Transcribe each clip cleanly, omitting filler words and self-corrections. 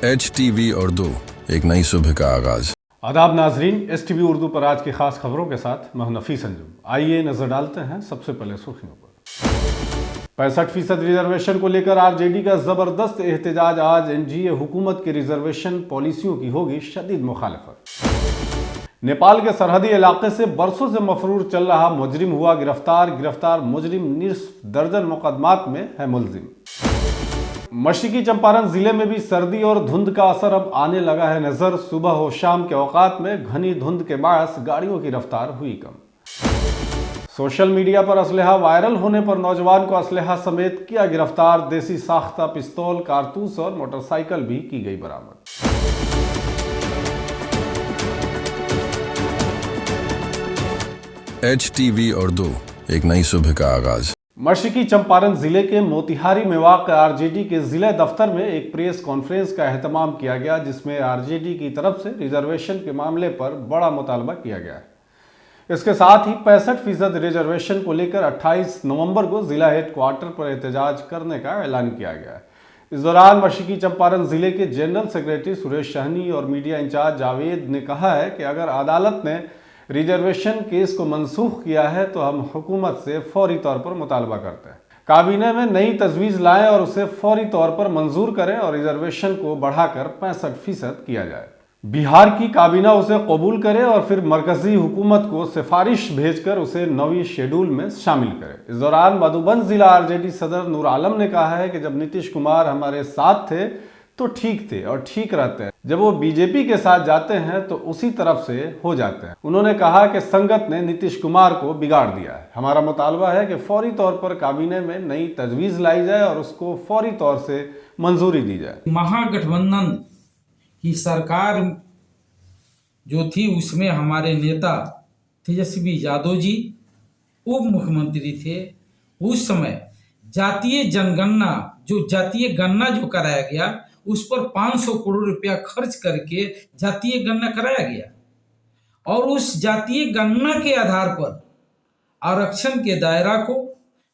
HTV Urdu, एक नई सुबह का आगाज। आदाब नाजरीन, STV उर्दू पर आज की खास खबरों के साथ मैं नफीस अंजुम। आइए नजर डालते हैं सबसे पहले सुर्खियों पर। 65% रिजर्वेशन को लेकर RJD का जबरदस्त एहतजाज। आज NGA हुकूमत की रिजर्वेशन पॉलिसियों की होगी शदीद मुखालफत। नेपाल के सरहदी इलाके से बरसों से मफरूर चल रहा मुजरिम हुआ गिरफ्तार मुजरिम निस्फ दर्जन मुकदमात में है मुलजिम। मशरकी चंपारण जिले में भी सर्दी और धुंध का असर अब आने लगा है नजर। सुबह हो शाम के औकात में घनी धुंध के बायस गाड़ियों की रफ्तार हुई कम। सोशल मीडिया पर असलहा वायरल होने पर नौजवान को असलहा समेत किया गिरफ्तार। देसी साख्ता पिस्तौल, कारतूस और मोटरसाइकिल भी की गई बरामद। HTV उर्दू, एक नई सुबह का आगाज। मशरकी चंपारण जिले के मोतिहारी में वाक़ RJD के जिला दफ्तर में एक प्रेस कॉन्फ्रेंस का एहतमाम किया गया, जिसमें RJD की तरफ से रिजर्वेशन के मामले पर बड़ा मुतालबा किया गया है। इसके साथ ही 65% रिजर्वेशन को लेकर 28 नवंबर को जिला हेडक्वार्टर पर एहतजाज करने का ऐलान किया गया है। इस दौरान मशरकी चंपारण जिले के जनरल सेक्रेटरी सुरेश सहनी और मीडिया इंचार्ज जावेद ने कहा है कि अगर अदालत ने रिजर्वेशन केस को मनसूख किया है तो हम हुकूमत से फौरी तौर पर मुतालबा करते हैं काबीने में नई तजवीज़ लाएं और उसे फौरी तौर पर मंजूर करें और रिजर्वेशन को बढ़ाकर 65% किया जाए। बिहार की काबीना उसे कबूल करे और फिर मरकजी हुकूमत को सिफारिश भेजकर उसे नवी शेड्यूल में शामिल करे। इस दौरान मधुबन जिला RJD सदर नूर आलम ने कहा है कि जब नीतीश कुमार हमारे साथ थे तो ठीक थे और ठीक रहते हैं, जब वो BJP के साथ जाते हैं तो उसी तरफ से हो जाते हैं। उन्होंने कहा कि संगत ने नीतीश कुमार को बिगाड़ दिया है। हमारा मुतालबा है कि फौरी तौर पर काबीने में नई तजवीज़ लाई जाए और उसको फौरी तौर से मंजूरी दी जाए। महागठबंधन की सरकार जो थी उसमें हमारे नेता तेजस्वी यादव जी उप मुख्यमंत्री थे। उस समय जातीय जनगणना जातीय गणना जो कराया गया उस पर 500 करोड़ रुपया खर्च करके जातीय गणना कराया गया और उस जातीय गणना के आधार पर आरक्षण के दायरा को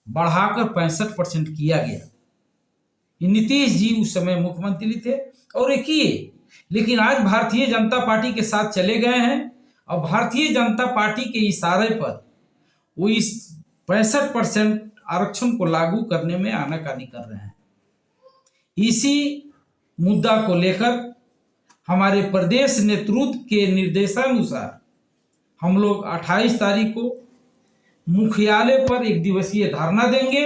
बढ़ाकर 65% किया गया। नीतीश जी उस समय मुख्यमंत्री थे और ये किए, लेकिन आज भारतीय जनता पार्टी के साथ चले गए हैं और भारतीय जनता पार्टी के इशारे पर वो इस 65% आरक्षण को लागू करने में आनाकानी कर रहे हैं। इसी मुद्दा को लेकर हमारे प्रदेश नेतृत्व के निर्देशानुसार हम लोग 28 तारीख को मुख्यालय पर एक दिवसीय धरना देंगे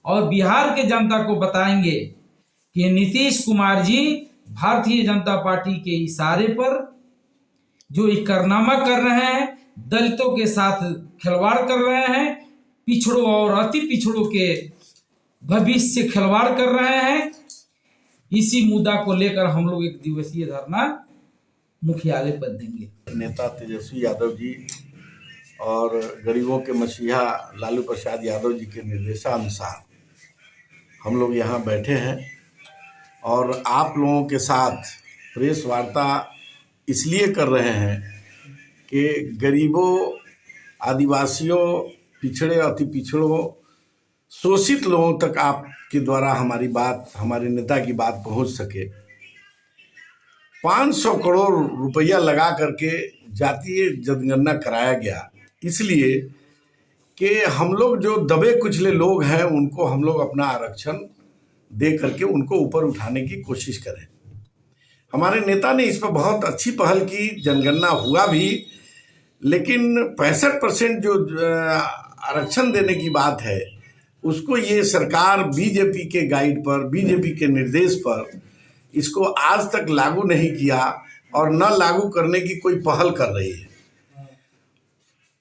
और बिहार के जनता को बताएंगे कि नीतीश कुमार जी भारतीय जनता पार्टी के इशारे पर जो इकरारनामा कर रहे हैं, दलितों के साथ खिलवाड़ कर रहे हैं, पिछड़ों और अति पिछड़ों के भविष्य से खिलवाड़ कर रहे हैं, इसी मुद्दा को लेकर हम लोग एक दिवसीय धरना मुख्यालय पर देंगे। नेता तेजस्वी यादव जी और गरीबों के मसीहा लालू प्रसाद यादव जी के निर्देशानुसार हम लोग यहाँ बैठे हैं और आप लोगों के साथ प्रेस वार्ता इसलिए कर रहे हैं कि गरीबों, आदिवासियों, पिछड़े, अति पिछड़ों, शोषित लोगों तक आपके द्वारा हमारी बात, हमारे नेता की बात पहुंच सके। 500 करोड़ रुपया लगा करके जातीय जनगणना कराया गया इसलिए कि हम लोग जो दबे कुचले लोग हैं उनको हम लोग अपना आरक्षण दे करके उनको ऊपर उठाने की कोशिश करें। हमारे नेता ने इस पर बहुत अच्छी पहल की, जनगणना हुआ भी, लेकिन 65% जो आरक्षण देने की बात है उसको ये सरकार BJP के गाइड पर, BJP के निर्देश पर इसको आज तक लागू नहीं किया और न लागू करने की कोई पहल कर रही है।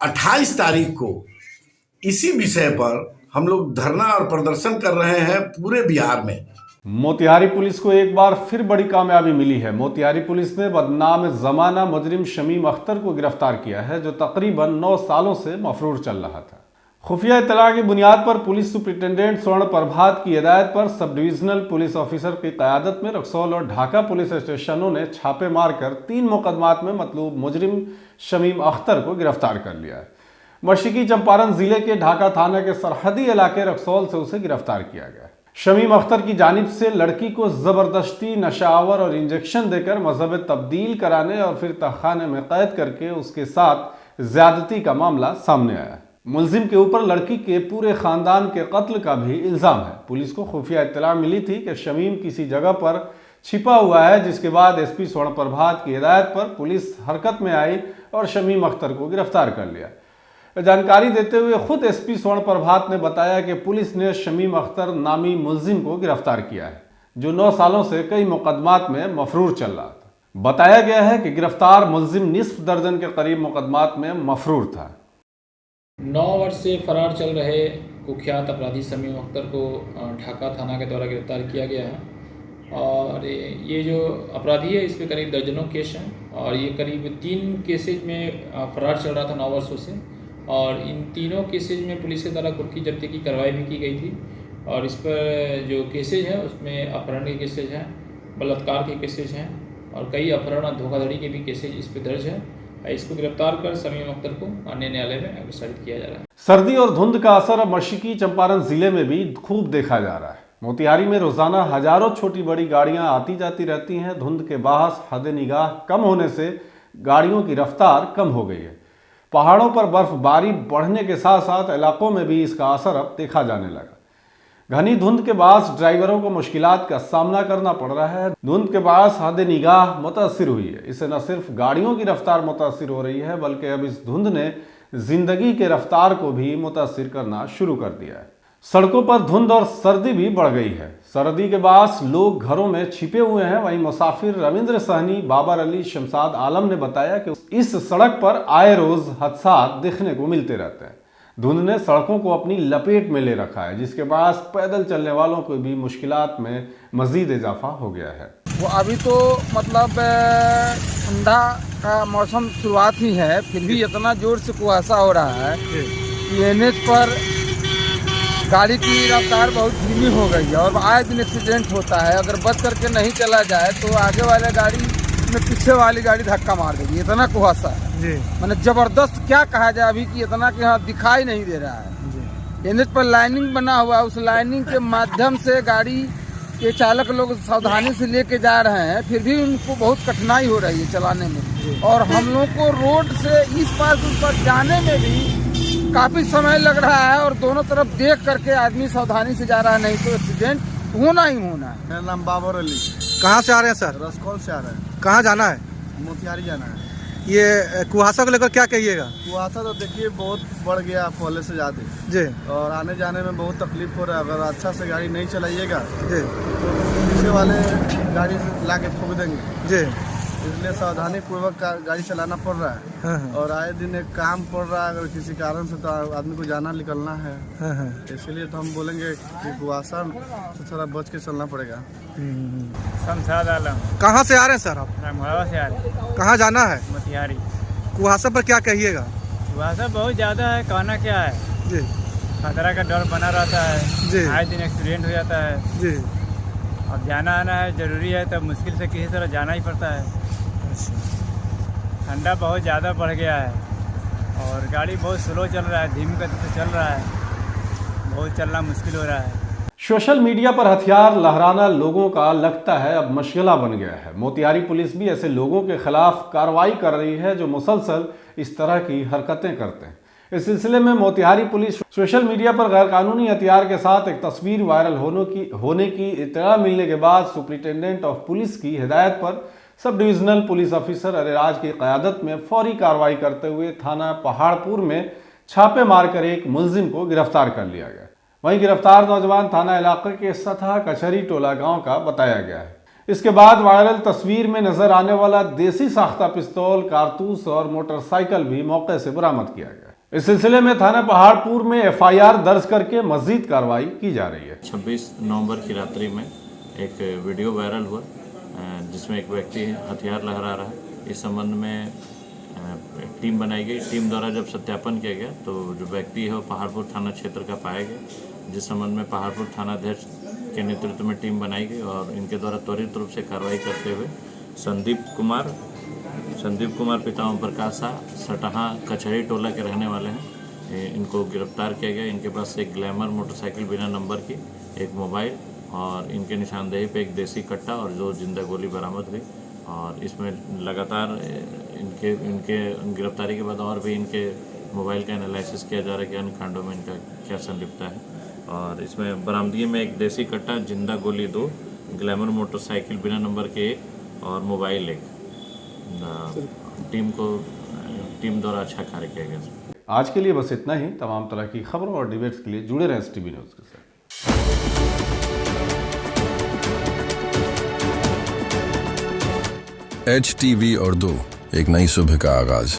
28 तारीख को इसी विषय पर हम लोग धरना और प्रदर्शन कर रहे हैं पूरे बिहार में। मोतिहारी पुलिस को एक बार फिर बड़ी कामयाबी मिली है। मोतिहारी पुलिस ने बदनाम जमाना मुजरिम शमीम अख्तर को गिरफ्तार किया है, जो तकरीबन 9 सालों से मफरूर चल रहा था। खुफिया इत्तला की बुनियाद पर पुलिस सुपरिटेंडेंट स्वर्ण प्रभात की हिदायत पर सब डिविजनल पुलिस ऑफिसर की क़यादत में रक्सौल और ढाका पुलिस स्टेशनों ने छापे मारकर 3 मुकदमात में मतलूब मुजरिम शमीम अख्तर को गिरफ्तार कर लिया है। मशरकी चंपारण जिले के ढाका थाना के सरहदी इलाके रक्सौल से उसे गिरफ्तार किया गया। शमीम अख्तर की जानिब से लड़की को ज़बरदस्ती नशावर और इंजेक्शन देकर मजहब तब्दील कराने और फिर तहखाने में कैद करके उसके साथ ज्यादती का मामला सामने आया। मुलजिम के ऊपर लड़की के पूरे खानदान के कत्ल का भी इल्ज़ाम है। पुलिस को खुफिया इत्तला मिली थी कि शमीम किसी जगह पर छिपा हुआ है, जिसके बाद एसपी स्वर्ण प्रभात की हिदायत पर पुलिस हरकत में आई और शमीम अख्तर को गिरफ्तार कर लिया। जानकारी देते हुए खुद एसपी स्वर्ण प्रभात ने बताया कि पुलिस ने शमीम अख्तर नामी मुलजिम को गिरफ्तार किया है, जो 9 सालों से कई मुकदमात में मफरूर चल रहा था। बताया गया है कि गिरफ्तार मुलजिम निस्फ दर्जन के करीब मुकदमात में मफरूर था। 9 वर्ष से फरार चल रहे कुख्यात अपराधी शमीम अख्तर को ढाका थाना के द्वारा गिरफ्तार किया गया है। और ये जो अपराधी है, इस पे करीब दर्जनों केस हैं और ये करीब 3 केसेज में फरार चल रहा था 9 वर्षों से। और इन तीनों केसेज में पुलिस के द्वारा कुर्की जब्ती की कार्रवाई भी की गई थी। और इस पर जो केसेज हैं उसमें अपहरण के केसेज हैं, बलात्कार के केसेज हैं और कई अपहरण और धोखाधड़ी के भी केसेज इस पर दर्ज है। इसको गिरफ्तार कर शमीम अख्तर को अन्य न्यायालय में अग्रसारित किया जा रहा है। सर्दी और धुंध का असर अब मशरकी चंपारण जिले में भी खूब देखा जा रहा है। मोतिहारी में रोजाना हजारों छोटी बड़ी गाड़ियां आती जाती रहती हैं। धुंध के बाहस हद निगाह कम होने से गाड़ियों की रफ्तार कम हो गई है। पहाड़ों पर बर्फबारी बढ़ने के साथ साथ इलाकों में भी इसका असर अब देखा जाने लगा। घनी धुंध के बाद ड्राइवरों को मुश्किलात का सामना करना पड़ रहा है। धुंध के बाद हद निगाह मुतासिर हुई है। इससे न सिर्फ गाड़ियों की रफ्तार मुतासिर हो रही है, बल्कि अब इस धुंध ने जिंदगी के रफ्तार को भी मुतासिर करना शुरू कर दिया है। सड़कों पर धुंध और सर्दी भी बढ़ गई है। सर्दी के बाद लोग घरों में छिपे हुए हैं। वहीं मुसाफिर रविंद्र सहनी, बाबर अली, शमशाद आलम ने बताया कि इस सड़क पर आए रोज हादसात देखने को मिलते रहते हैं। धुंध ने सड़कों को अपनी लपेट में ले रखा है, जिसके बाद पैदल चलने वालों को भी मुश्किलात में मजीद इजाफा हो गया है। वो अभी तो मतलब ठंडा का मौसम शुरुआत ही है, फिर भी इतना जोर से कुहासा हो रहा है कि एनएच पर गाड़ी की रफ्तार बहुत धीमी हो गई है और आए दिन एक्सीडेंट होता है। अगर बच करके नहीं चला जाए तो आगे वाले गाड़ी में पीछे वाली गाड़ी धक्का मार देगी। इतना कुहासा है मैंने जबरदस्त, क्या कहा जाए अभी कि इतना कि हाँ दिखाई नहीं दे रहा है। एनएच पर लाइनिंग बना हुआ है, उस लाइनिंग के माध्यम से गाड़ी के चालक लोग सावधानी से लेके जा रहे हैं, फिर भी उनको बहुत कठिनाई हो रही है चलाने में। और हम लोग को रोड से इस पार उस पार जाने में भी काफी समय लग रहा है और दोनों तरफ देख करके आदमी सावधानी से जा रहा है, नहीं तो एक्सीडेंट होना ही होना है। मेरा नाम बाबर अली। कहाँ से आ रहे हैं सर? रसकौल से आ रहे हैं। कहाँ जाना है? मोतिहारी जाना है। ये कुहासा को लेकर क्या कहिएगा? कुहासा तो देखिए बहुत बढ़ गया पहले से ज़्यादा जी, और आने जाने में बहुत तकलीफ हो रहा है। अगर अच्छा से गाड़ी नहीं चलाइएगा जी तो पीछे वाले गाड़ी से ला के ठोक देंगे जी, इसलिए सावधानी पूर्वक गाड़ी चलाना पड़ रहा है। हाँ। और आए दिन एक काम पड़ रहा है, अगर किसी कारण से तो आदमी को जाना निकलना है, हाँ। इसलिए तो हम बोलेंगे कि कुहासा से थोड़ा बच के चलना पड़ेगा। शमशाद आलम। कहाँ से आ रहे हैं सर आप? रामगढ़ से आ रहे हैं। कहाँ जाना है? मोतिहारी। कुहासा पर क्या कहिएगा? कुहासा बहुत ज़्यादा है, कहना क्या है जी, खतरा का डर बना रहता है जी, आए दिन एक्सीडेंट हो जाता है जी। अब जाना आना है जरूरी है, तब मुश्किल से किसी तरह जाना ही पड़ता है। ठंडा बहुत ज़्यादा बढ़ गया है और गाड़ी बहुत स्लो चल रहा है, धीमी गति से चल रहा है, बहुत चलना मुश्किल हो रहा है। सोशल मीडिया पर हथियार लहराना लोगों का लगता है अब मशगला बन गया है। मोतिहारी पुलिस भी ऐसे लोगों के खिलाफ कार्रवाई कर रही है जो मुसलसल इस तरह की हरकतें करते हैं। इस सिलसिले में मोतिहारी पुलिस सोशल मीडिया पर गैरकानूनी हथियार के साथ एक तस्वीर वायरल होने की इत्तला मिलने के बाद सुपरिटेंडेंट ऑफ पुलिस की हिदायत पर sub divisional police officer Areraj की क़यादत में फौरी कार्रवाई करते हुए थाना पहाड़पुर में छापे मारकर एक मुलजिम को गिरफ्तार कर लिया गया। वहीं गिरफ्तार नौजवान थाना इलाके के सतह कचहरी टोला गांव का बताया गया है। इसके बाद वायरल तस्वीर में नजर आने वाला देसी साख्ता पिस्तौल, कारतूस और मोटरसाइकिल भी मौके से बरामद किया गया। इस सिलसिले में थाना पहाड़पुर में FIR दर्ज करके मजीद कार्रवाई की जा रही है। 26 नवंबर की रात्रि में एक वीडियो वायरल हुआ जिसमें एक व्यक्ति हथियार लहरा रहा है। इस संबंध में टीम बनाई गई। टीम द्वारा जब सत्यापन किया गया तो जो व्यक्ति है वो पहाड़पुर थाना क्षेत्र का पाया गया, जिस संबंध में पहाड़पुर थाना अध्यक्ष के नेतृत्व में टीम बनाई गई और इनके द्वारा त्वरित रूप से कार्रवाई करते हुए संदीप कुमार पिता ओम प्रकाश शाह सटहा कचहरी टोला के रहने वाले हैं, इनको गिरफ्तार किया गया। इनके पास एक ग्लैमर मोटरसाइकिल बिना नंबर की, एक मोबाइल और इनके निशानदेही पे एक देसी कट्टा और 2 जिंदा गोली बरामद हुई। और इसमें लगातार इनके गिरफ्तारी के बाद और भी इनके मोबाइल का एनालिसिस किया जा रहा है कि अन्य कांडों में इनका क्या संलिप्तता है। और इसमें बरामदगी में एक देसी कट्टा, जिंदा गोली 2, ग्लैमर मोटरसाइकिल बिना नंबर के 1 और मोबाइल 1। टीम द्वारा अच्छा कार्य किया गया। आज के लिए बस इतना ही। तमाम तरह की खबरों और डिबेट्स के लिए जुड़े रहें STV न्यूज़ के साथ। HTV और 2 एक नई सुबह का आगाज।